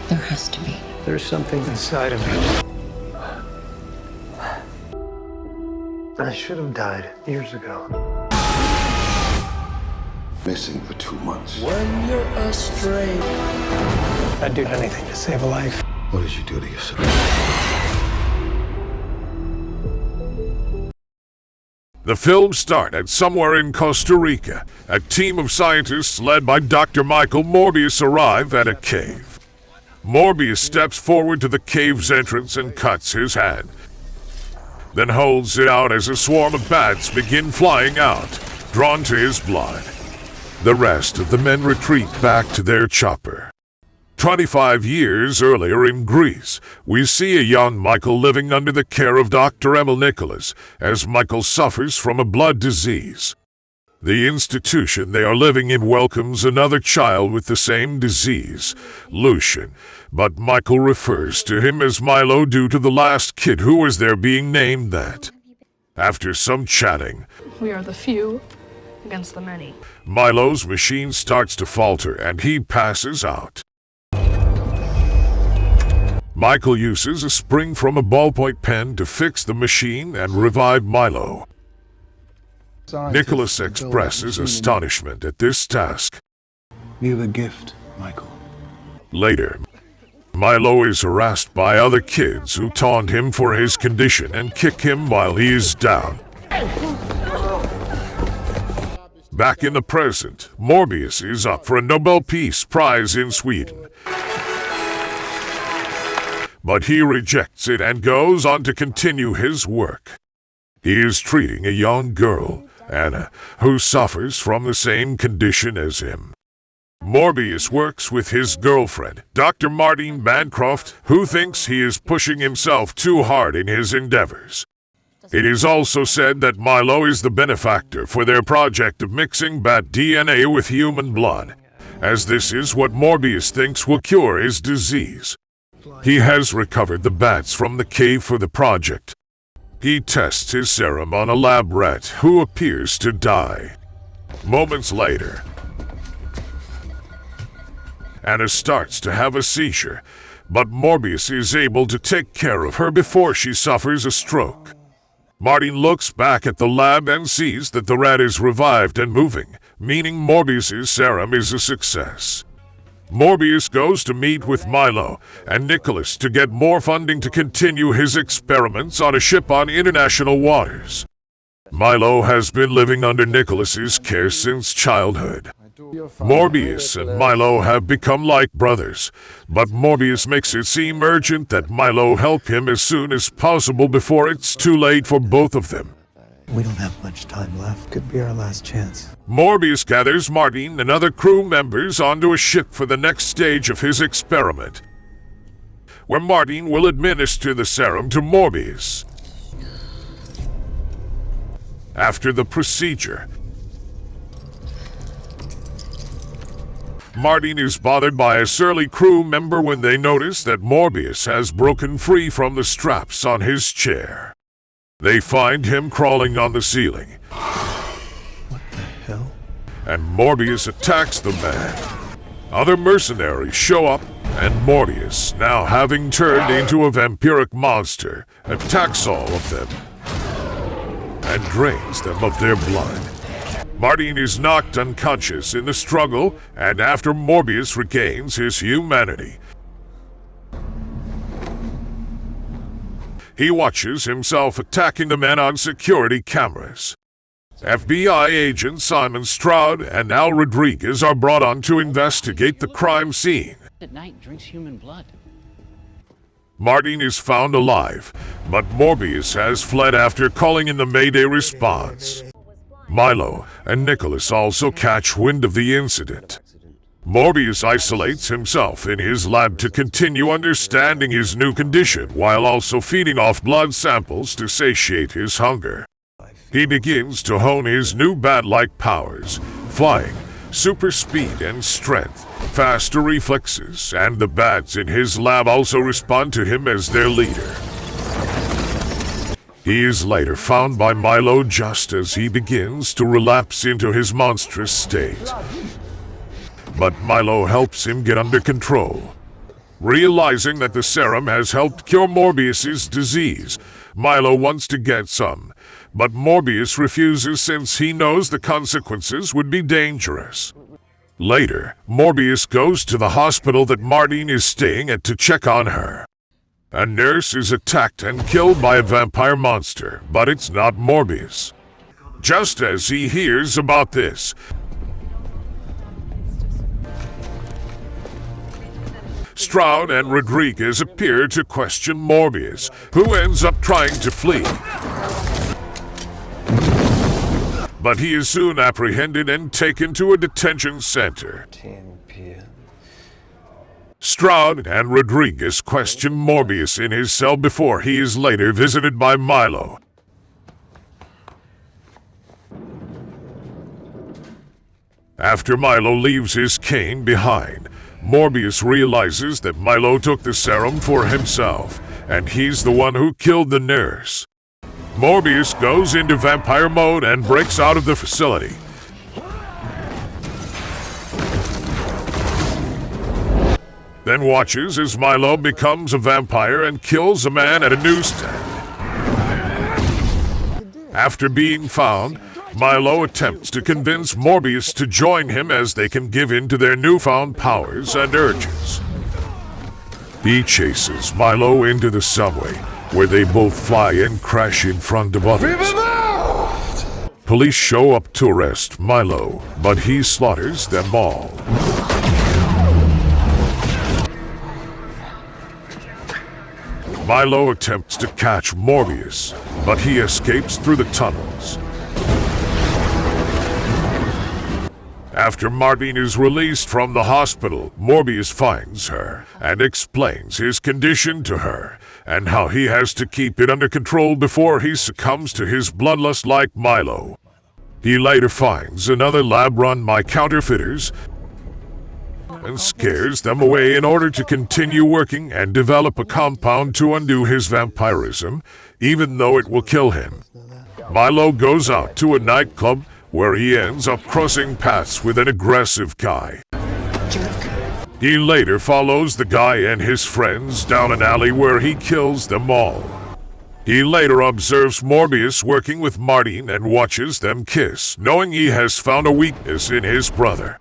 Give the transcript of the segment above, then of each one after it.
There has to be. There's something inside of me. I should have died years ago. Missing for 2 months. When you're astray, I'd do anything to save a life. What did you do to yourself? The film started somewhere in Costa Rica. A team of scientists led by Dr. Michael Morbius arrive at a cave. Morbius steps forward to the cave's entrance and cuts his hand, then holds it out as a swarm of bats begin flying out, drawn to his blood. The rest of the men retreat back to their chopper. 25 years earlier in Greece, we see a young Michael living under the care of Dr. Emil Nicholas, as Michael suffers from a blood disease. The institution they are living in welcomes another child with the same disease, Lucian, but Michael refers to him as Milo due to the last kid who was there being named that. After some chatting, we are the few against the many. Milo's machine starts to falter and he passes out. Michael uses a spring from a ballpoint pen to fix the machine and revive Milo. Nicholas expresses astonishment at this task. You have a gift, Michael. Later, Milo is harassed by other kids who taunt him for his condition and kick him while he is down. Back in the present, Morbius is up for a Nobel Peace Prize in Sweden. But he rejects it and goes on to continue his work. He is treating a young girl, Anna, who suffers from the same condition as him. Morbius works with his girlfriend, Dr. Martine Bancroft, who thinks he is pushing himself too hard in his endeavors. It is also said that Milo is the benefactor for their project of mixing bat DNA with human blood, as this is what Morbius thinks will cure his disease. He has recovered the bats from the cave for the project. He tests his serum on a lab rat who appears to die. Moments later, Anna starts to have a seizure, but Morbius is able to take care of her before she suffers a stroke. Martin looks back at the lab and sees that the rat is revived and moving, meaning Morbius's serum is a success. Morbius goes to meet with Milo and Nicholas to get more funding to continue his experiments on a ship on international waters. Milo has been living under Nicholas's care since childhood. Morbius and Milo have become like brothers, but Morbius makes it seem urgent that Milo help him as soon as possible before it's too late for both of them. We don't have much time left. Could be our last chance. Morbius gathers Martine and other crew members onto a ship for the next stage of his experiment, where Martine will administer the serum to Morbius. After the procedure, Martine is bothered by a surly crew member when they notice that Morbius has broken free from the straps on his chair. They find him crawling on the ceiling. What the hell? And Morbius attacks the man. Other mercenaries show up, and Morbius, now having turned into a vampiric monster, attacks all of them and drains them of their blood. Martine is knocked unconscious in the struggle, and after Morbius regains his humanity, he watches himself attacking the men on security cameras. FBI agents Simon Stroud and Al Rodriguez are brought on to investigate the crime scene. At night drinks human blood. Martine is found alive, but Morbius has fled after calling in the Mayday response. Milo and Nicholas also catch wind of the incident. Morbius isolates himself in his lab to continue understanding his new condition while also feeding off blood samples to satiate his hunger. He begins to hone his new bat-like powers, flying, super speed and strength, faster reflexes, and the bats in his lab also respond to him as their leader. He is later found by Milo just as he begins to relapse into his monstrous state. But Milo helps him get under control. Realizing that the serum has helped cure Morbius's disease, Milo wants to get some, but Morbius refuses since he knows the consequences would be dangerous. Later, Morbius goes to the hospital that Martine is staying at to check on her. A nurse is attacked and killed by a vampire monster, but it's not Morbius. Just as he hears about this, Stroud and Rodriguez appear to question Morbius, who ends up trying to flee. But he is soon apprehended and taken to a detention center. 10 p.m. Stroud and Rodriguez question Morbius in his cell before he is later visited by Milo. After Milo leaves his cane behind, Morbius realizes that Milo took the serum for himself, and he's the one who killed the nurse. Morbius goes into vampire mode and breaks out of the facility. Then watches as Milo becomes a vampire and kills a man at a newsstand. After being found, Milo attempts to convince Morbius to join him as they can give in to their newfound powers and urges. He chases Milo into the subway, where they both fly and crash in front of others. Police show up to arrest Milo, but he slaughters them all. Milo attempts to catch Morbius, but he escapes through the tunnels. After Martine is released from the hospital, Morbius finds her and explains his condition to her and how he has to keep it under control before he succumbs to his bloodlust like Milo. He later finds another lab run by counterfeiters and scares them away in order to continue working and develop a compound to undo his vampirism, even though it will kill him. Milo goes out to a nightclub where he ends up crossing paths with an aggressive guy. He later follows the guy and his friends down an alley where he kills them all. He later observes Morbius working with Martine and watches them kiss, knowing he has found a weakness in his brother.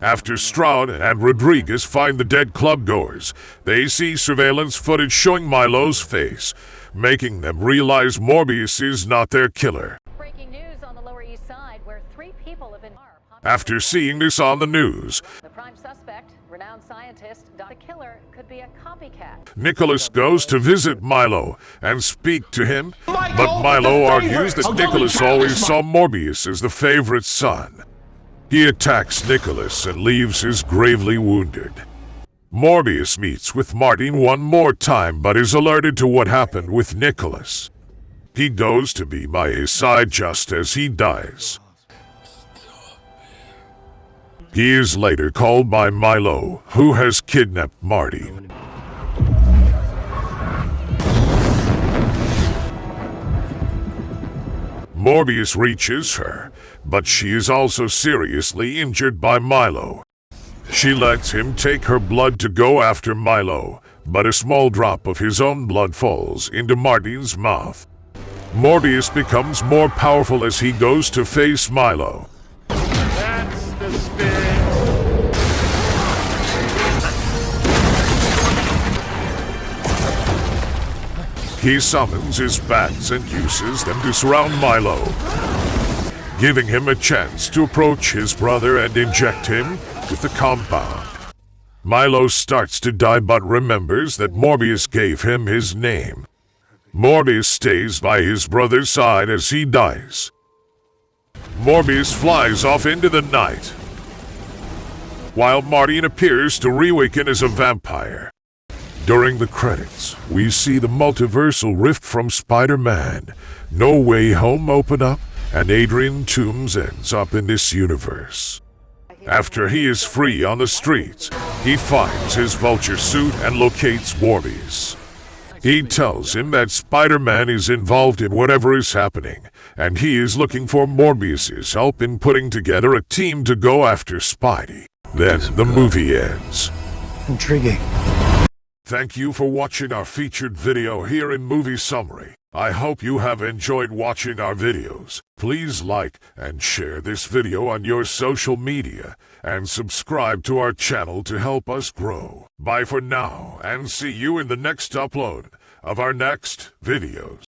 After Stroud and Rodriguez find the dead clubgoers, they see surveillance footage showing Milo's face, making them realize Morbius is not their killer. Breaking news on the Lower East Side, where 3 people have been harmed. After seeing this on the news, The prime suspect, renowned scientist, the killer could be a copycat. Nicholas goes to visit Milo and speak to him, but Milo argues that Nicholas always saw Morbius as the favorite son. He attacks Nicholas and leaves his gravely wounded. Morbius meets with Martine one more time but is alerted to what happened with Nicholas. He goes to be by his side just as he dies. He is later called by Milo, who has kidnapped Martine. Morbius reaches her, but she is also seriously injured by Milo. She lets him take her blood to go after Milo, but a small drop of his own blood falls into Martine's mouth. Morbius becomes more powerful as he goes to face Milo. That's the spirit. He summons his bats and uses them to surround Milo, giving him a chance to approach his brother and inject him with the compound. Milo starts to die but remembers that Morbius gave him his name. Morbius stays by his brother's side as he dies. Morbius flies off into the night, while Martine appears to reawaken as a vampire. During the credits, we see the multiversal rift from Spider-Man, No Way Home open up, and Adrian Toomes ends up in this universe. After he is free on the streets, he finds his vulture suit and locates Morbius. He tells him that Spider-Man is involved in whatever is happening, and he is looking for Morbius's help in putting together a team to go after Spidey. Then the movie ends. Intriguing. Thank you for watching our featured video here in Movie Summary. I hope you have enjoyed watching our videos. Please like and share this video on your social media and subscribe to our channel to help us grow. Bye for now and see you in the next upload of our next videos.